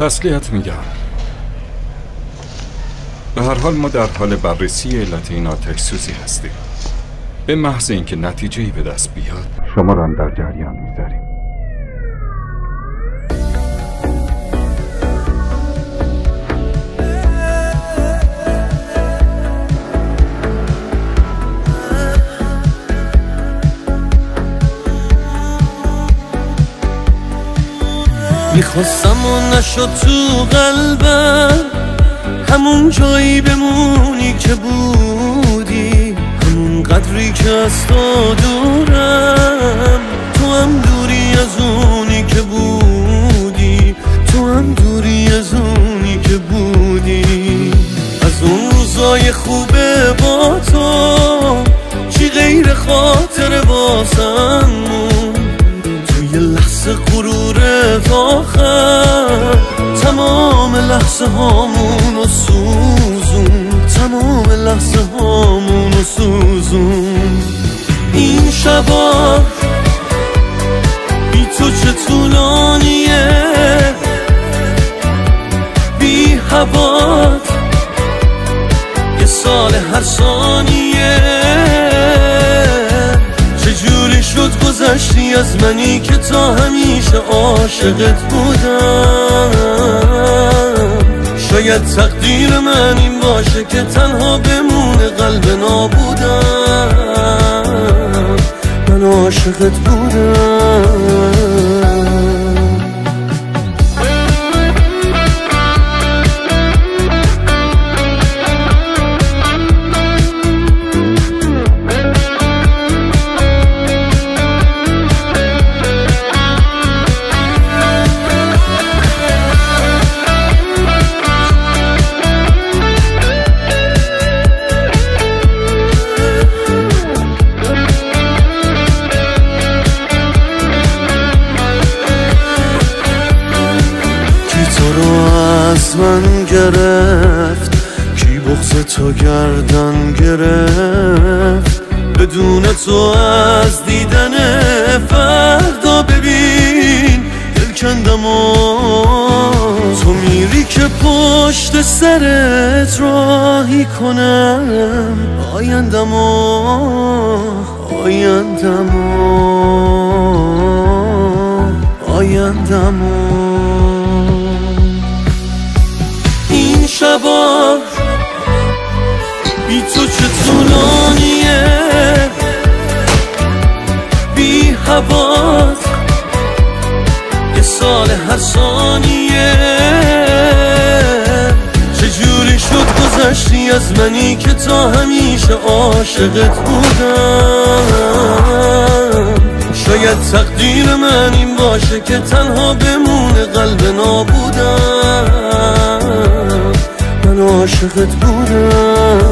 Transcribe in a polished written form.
تسلیت میگم. به هر حال ما در حال بررسی علت این آتش سوزی هستیم. به محض اینکه نتیجه‌ای به دست بیاد شما را هم در جریان میذاریم. میخواستم و نشد تو قلبم، همون جایی بمونی که بودی، همون قدری که از تو دورم. تو هم دوری از اونی که بودی، تو هم دوری از اونی که بودی. از اون روزای خوبه با تو چی غیر خاطر واسم مون. توی لحظه غرورت آخر تمام لحظه هامونو سوزون، تمام لحظه هامونو سوزون. این شبا بی تو چه طولانیه، بی هوات یه سال هر ثانیه. چجوری شد گذشتی از منی که تا همیشه عاشقت بودم. شاید تقدیر من این باشه که تنها بمونه قلب نابودم. من عاشقت بودم. از من گرفت کی بغض تو گردن گرفت، بدون تو از دیدن فردا ببین دل کندم و تو میری که پشت سرت راهی کنم آیندم و آیندم و آیندم و. این شبا بی تو چه طولانیه، بی هوات یه سال هر ثانیه. چجوری شد گذشتی از منی که تا همیشه عاشقت بودم. شاید تقدیر من این باشه که تنها بمونه قلب نابودم. من عاشقت بودم.